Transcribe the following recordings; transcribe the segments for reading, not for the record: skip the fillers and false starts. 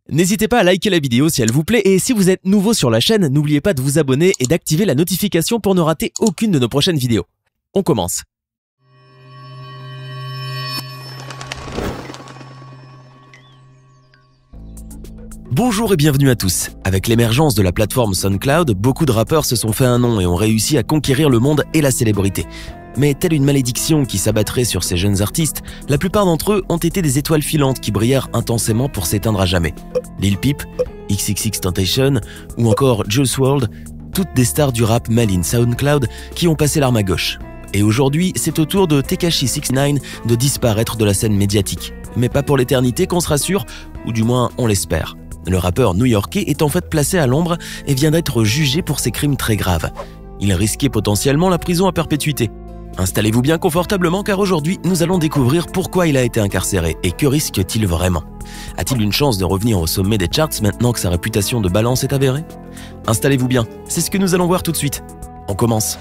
N'hésitez pas à liker la vidéo si elle vous plaît et si vous êtes nouveau sur la chaîne, n'oubliez pas de vous abonner et d'activer la notification pour ne rater aucune de nos prochaines vidéos. On commence. Bonjour et bienvenue à tous. Avec l'émergence de la plateforme SoundCloud, beaucoup de rappeurs se sont fait un nom et ont réussi à conquérir le monde et la célébrité. Mais telle une malédiction qui s'abattrait sur ces jeunes artistes, la plupart d'entre eux ont été des étoiles filantes qui brillèrent intensément pour s'éteindre à jamais. Lil Peep, XXXTentacion ou encore Juice WRLD, toutes des stars du rap made in SoundCloud qui ont passé l'arme à gauche. Et aujourd'hui, c'est au tour de Tekashi 69 de disparaître de la scène médiatique. Mais pas pour l'éternité qu'on se rassure, ou du moins on l'espère. Le rappeur new-yorkais est en fait placé à l'ombre et vient d'être jugé pour ses crimes très graves. Il risquait potentiellement la prison à perpétuité. Installez-vous bien confortablement car aujourd'hui, nous allons découvrir pourquoi il a été incarcéré et que risque-t-il vraiment. A-t-il une chance de revenir au sommet des charts maintenant que sa réputation de balance est avérée? Installez-vous bien, c'est ce que nous allons voir tout de suite. On commence.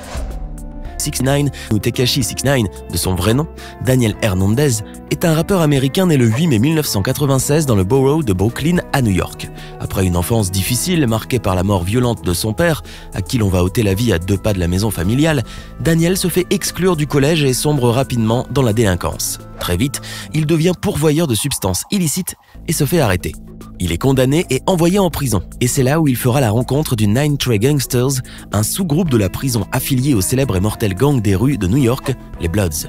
69 ou Tekashi 69, de son vrai nom, Daniel Hernandez, est un rappeur américain né le 8 mai 1996 dans le borough de Brooklyn à New York. Après une enfance difficile marquée par la mort violente de son père, à qui l'on va ôter la vie à 2 pas de la maison familiale, Daniel se fait exclure du collège et sombre rapidement dans la délinquance. Très vite, il devient pourvoyeur de substances illicites et se fait arrêter. Il est condamné et envoyé en prison, et c'est là où il fera la rencontre du Nine Trey Gangsters, un sous-groupe de la prison affilié au célèbre et mortel gang des rues de New York, les Bloods.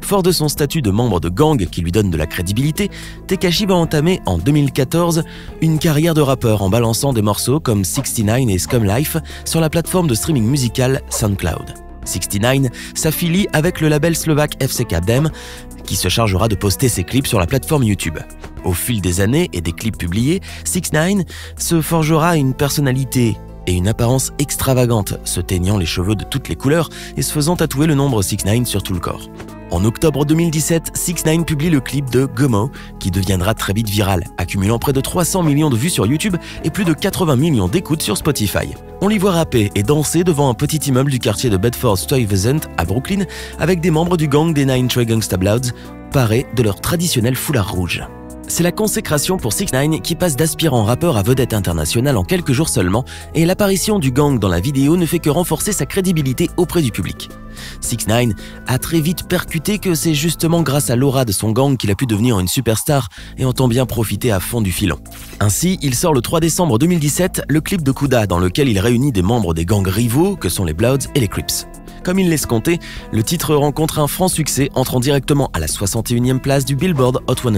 Fort de son statut de membre de gang qui lui donne de la crédibilité, Tekashi va entamer en 2014 une carrière de rappeur en balançant des morceaux comme 69 et Scum Life sur la plateforme de streaming musical SoundCloud. 69 s'affilie avec le label slovaque FCK Dem, qui se chargera de poster ses clips sur la plateforme YouTube. Au fil des années et des clips publiés, 69 se forgera une personnalité et une apparence extravagante, se teignant les cheveux de toutes les couleurs et se faisant tatouer le nombre 69 sur tout le corps. En octobre 2017, 69 publie le clip de Gomo, qui deviendra très vite viral, accumulant près de 300 millions de vues sur YouTube et plus de 80 millions d'écoutes sur Spotify. On l'y voit rapper et danser devant un petit immeuble du quartier de Bedford-Stuyvesant à Brooklyn, avec des membres du gang des Nine Trey Gangsta Bloods, parés de leur traditionnel foulard rouge. C'est la consécration pour 69 qui passe d'aspirant rappeur à vedette internationale en quelques jours seulement, et l'apparition du gang dans la vidéo ne fait que renforcer sa crédibilité auprès du public. 69 a très vite percuté que c'est justement grâce à l'aura de son gang qu'il a pu devenir une superstar et entend bien profiter à fond du filon. Ainsi, il sort le 3 décembre 2017 le clip de Kuda dans lequel il réunit des membres des gangs rivaux que sont les Bloods et les Crips. Comme il l'escomptait, le titre rencontre un franc succès, entrant directement à la 61e place du Billboard Hot 100.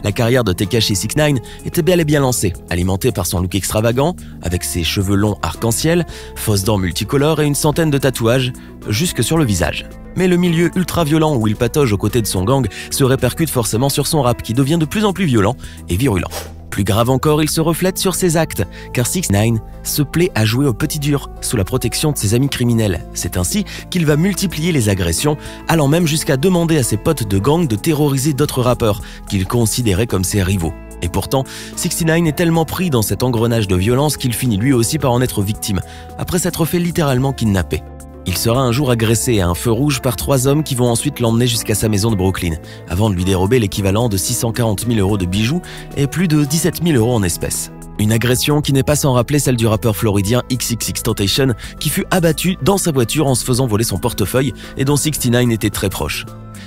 La carrière de Tekashi 69 était bel et bien lancée, alimentée par son look extravagant, avec ses cheveux longs arc-en-ciel, fausses dents multicolores et une centaine de tatouages, jusque sur le visage. Mais le milieu ultra-violent où il patauge aux côtés de son gang se répercute forcément sur son rap qui devient de plus en plus violent et virulent. Plus grave encore, il se reflète sur ses actes, car 69 se plaît à jouer au petit dur, sous la protection de ses amis criminels. C'est ainsi qu'il va multiplier les agressions, allant même jusqu'à demander à ses potes de gang de terroriser d'autres rappeurs, qu'il considérait comme ses rivaux. Et pourtant, 69 est tellement pris dans cet engrenage de violence qu'il finit lui aussi par en être victime, après s'être fait littéralement kidnapper. Il sera un jour agressé à un feu rouge par 3 hommes qui vont ensuite l'emmener jusqu'à sa maison de Brooklyn, avant de lui dérober l'équivalent de 640 000 € de bijoux et plus de 17 000 € en espèces. Une agression qui n'est pas sans rappeler celle du rappeur floridien XXXTentacion qui fut abattu dans sa voiture en se faisant voler son portefeuille et dont 69 était très proche.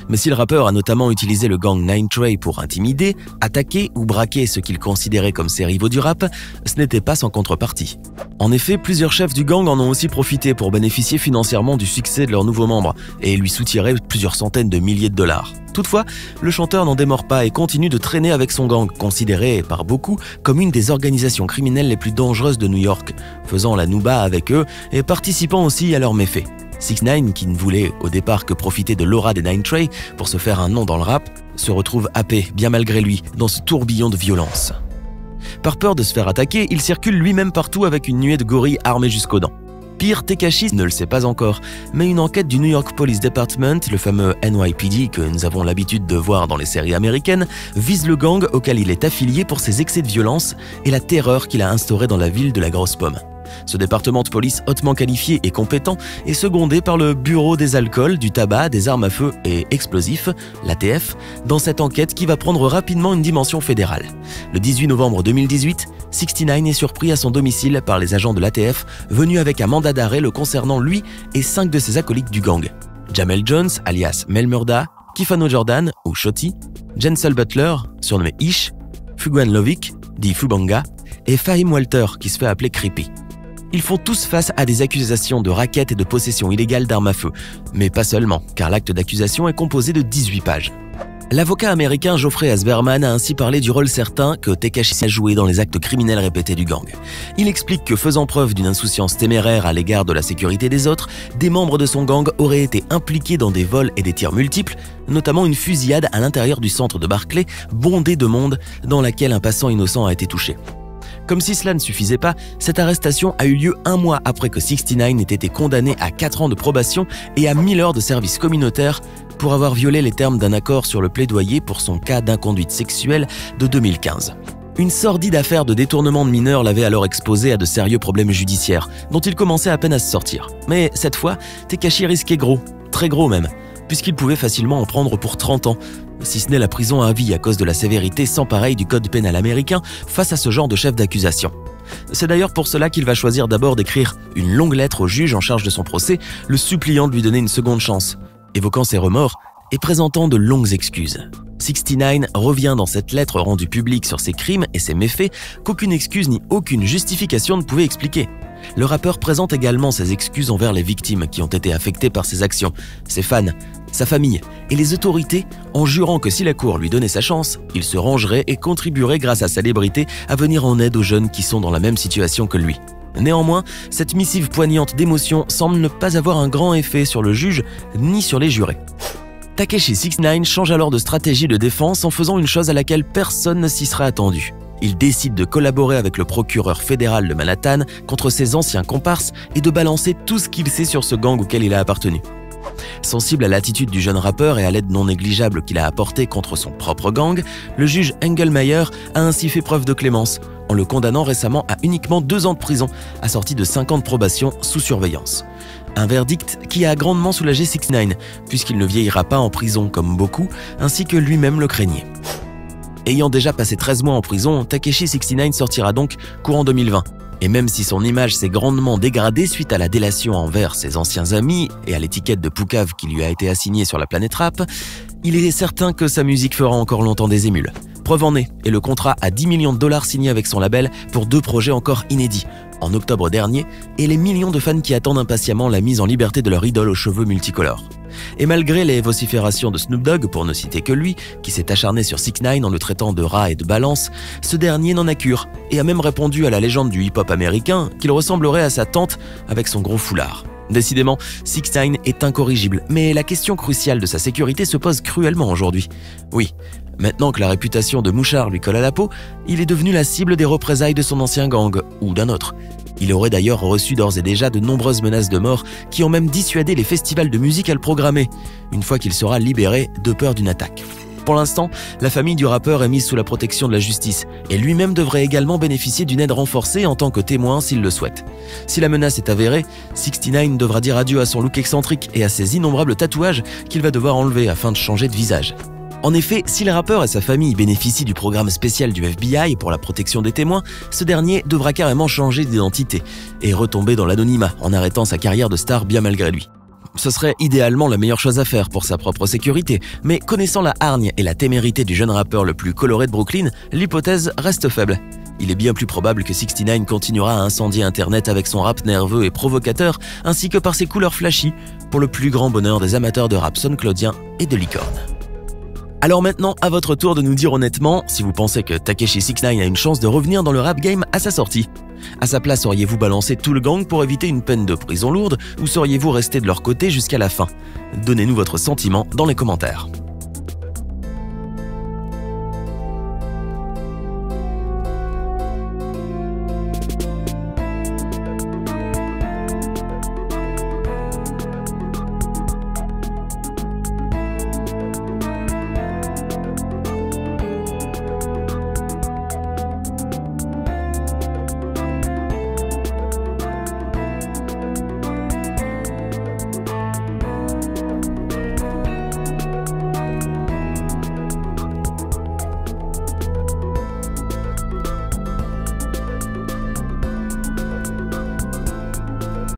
Mais si le rappeur a notamment utilisé le gang Nine Trey pour intimider, attaquer ou braquer ceux qu'il considérait comme ses rivaux du rap, ce n'était pas sans contrepartie. En effet, plusieurs chefs du gang en ont aussi profité pour bénéficier financièrement du succès de leurs nouveaux membres et lui soutirer plusieurs centaines de milliers de dollars. Toutefois, le chanteur n'en démord pas et continue de traîner avec son gang, considéré par beaucoup comme une des organisations criminelles les plus dangereuses de New York, faisant la nouba avec eux et participant aussi à leurs méfaits. 69, qui ne voulait au départ que profiter de l'aura des Nine Trey pour se faire un nom dans le rap, se retrouve happé, bien malgré lui, dans ce tourbillon de violence. Par peur de se faire attaquer, il circule lui-même partout avec une nuée de gorilles armés jusqu'aux dents. Pire, Tekashi ne le sait pas encore, mais une enquête du New York Police Department, le fameux NYPD que nous avons l'habitude de voir dans les séries américaines, vise le gang auquel il est affilié pour ses excès de violence et la terreur qu'il a instaurée dans la ville de la Grosse Pomme. Ce département de police hautement qualifié et compétent est secondé par le Bureau des alcools, du tabac, des armes à feu et explosifs, l'ATF, dans cette enquête qui va prendre rapidement une dimension fédérale. Le 18 novembre 2018, 69 est surpris à son domicile par les agents de l'ATF venus avec un mandat d'arrêt le concernant lui et 5 de ses acolytes du gang. Jamel Jones, alias Mel Murda, Kifano Jordan, ou Shotty, Jensel Butler, surnommé Ish, Fuguan Lovic, dit Fubanga, et Fahim Walter, qui se fait appeler Creepy. Ils font tous face à des accusations de racket et de possession illégale d'armes à feu, mais pas seulement, car l'acte d'accusation est composé de 18 pages. L'avocat américain Geoffrey S. Berman a ainsi parlé du rôle certain que Tekashi a joué dans les actes criminels répétés du gang. Il explique que faisant preuve d'une insouciance téméraire à l'égard de la sécurité des autres, des membres de son gang auraient été impliqués dans des vols et des tirs multiples, notamment une fusillade à l'intérieur du centre de Barclay, bondé de monde, dans laquelle un passant innocent a été touché. Comme si cela ne suffisait pas, cette arrestation a eu lieu 1 mois après que 69 ait été condamné à 4 ans de probation et à 1000 heures de service communautaire pour avoir violé les termes d'un accord sur le plaidoyer pour son cas d'inconduite sexuelle de 2015. Une sordide affaire de détournement de mineurs l'avait alors exposé à de sérieux problèmes judiciaires, dont il commençait à peine à se sortir. Mais cette fois, Tekashi risquait gros, très gros même, puisqu'il pouvait facilement en prendre pour 30 ans, si ce n'est la prison à vie à cause de la sévérité sans pareil du code pénal américain face à ce genre de chef d'accusation. C'est d'ailleurs pour cela qu'il va choisir d'abord d'écrire une longue lettre au juge en charge de son procès, le suppliant de lui donner une seconde chance, évoquant ses remords et présentant de longues excuses. 69 revient dans cette lettre rendue publique sur ses crimes et ses méfaits qu'aucune excuse ni aucune justification ne pouvait expliquer. Le rappeur présente également ses excuses envers les victimes qui ont été affectées par ses actions, ses fans, sa famille et les autorités, en jurant que si la cour lui donnait sa chance, il se rangerait et contribuerait grâce à sa célébrité à venir en aide aux jeunes qui sont dans la même situation que lui. Néanmoins, cette missive poignante d'émotions semble ne pas avoir un grand effet sur le juge ni sur les jurés. Tekashi 69 change alors de stratégie de défense en faisant une chose à laquelle personne ne s'y serait attendu. Il décide de collaborer avec le procureur fédéral de Manhattan contre ses anciens comparses et de balancer tout ce qu'il sait sur ce gang auquel il a appartenu. Sensible à l'attitude du jeune rappeur et à l'aide non négligeable qu'il a apportée contre son propre gang, le juge Engelmeyer a ainsi fait preuve de clémence, en le condamnant récemment à uniquement 2 ans de prison, assorti de 5 ans de probation sous surveillance. Un verdict qui a grandement soulagé 69, puisqu'il ne vieillira pas en prison comme beaucoup, ainsi que lui-même le craignait. Ayant déjà passé 13 mois en prison, Tekashi 69 sortira donc courant 2020. Et même si son image s'est grandement dégradée suite à la délation envers ses anciens amis et à l'étiquette de poucave qui lui a été assignée sur la planète rap, il est certain que sa musique fera encore longtemps des émules. Preuve en est le contrat à 10 millions de dollars signé avec son label pour 2 projets encore inédits, en octobre dernier, et les millions de fans qui attendent impatiemment la mise en liberté de leur idole aux cheveux multicolores. Et malgré les vociférations de Snoop Dogg, pour ne citer que lui, qui s'est acharné sur 69 en le traitant de rat et de balance, ce dernier n'en a cure et a même répondu à la légende du hip-hop américain qu'il ressemblerait à sa tante avec son gros foulard. Décidément, 69 est incorrigible, mais la question cruciale de sa sécurité se pose cruellement aujourd'hui. Oui, maintenant que la réputation de mouchard lui colle à la peau, il est devenu la cible des représailles de son ancien gang, ou d'un autre. Il aurait d'ailleurs reçu d'ores et déjà de nombreuses menaces de mort qui ont même dissuadé les festivals de musique à le programmer, une fois qu'il sera libéré de peur d'une attaque. Pour l'instant, la famille du rappeur est mise sous la protection de la justice et lui-même devrait également bénéficier d'une aide renforcée en tant que témoin s'il le souhaite. Si la menace est avérée, 69 devra dire adieu à son look excentrique et à ses innombrables tatouages qu'il va devoir enlever afin de changer de visage. En effet, si le rappeur et sa famille bénéficient du programme spécial du FBI pour la protection des témoins, ce dernier devra carrément changer d'identité et retomber dans l'anonymat en arrêtant sa carrière de star bien malgré lui. Ce serait idéalement la meilleure chose à faire pour sa propre sécurité, mais connaissant la hargne et la témérité du jeune rappeur le plus coloré de Brooklyn, l'hypothèse reste faible. Il est bien plus probable que 69 continuera à incendier Internet avec son rap nerveux et provocateur, ainsi que par ses couleurs flashy, pour le plus grand bonheur des amateurs de rap soundcloudien et de licorne. Alors maintenant, à votre tour de nous dire honnêtement si vous pensez que Tekashi 69 a une chance de revenir dans le rap game à sa sortie. À sa place, auriez-vous balancé tout le gang pour éviter une peine de prison lourde ou seriez-vous resté de leur côté jusqu'à la fin? Donnez-nous votre sentiment dans les commentaires.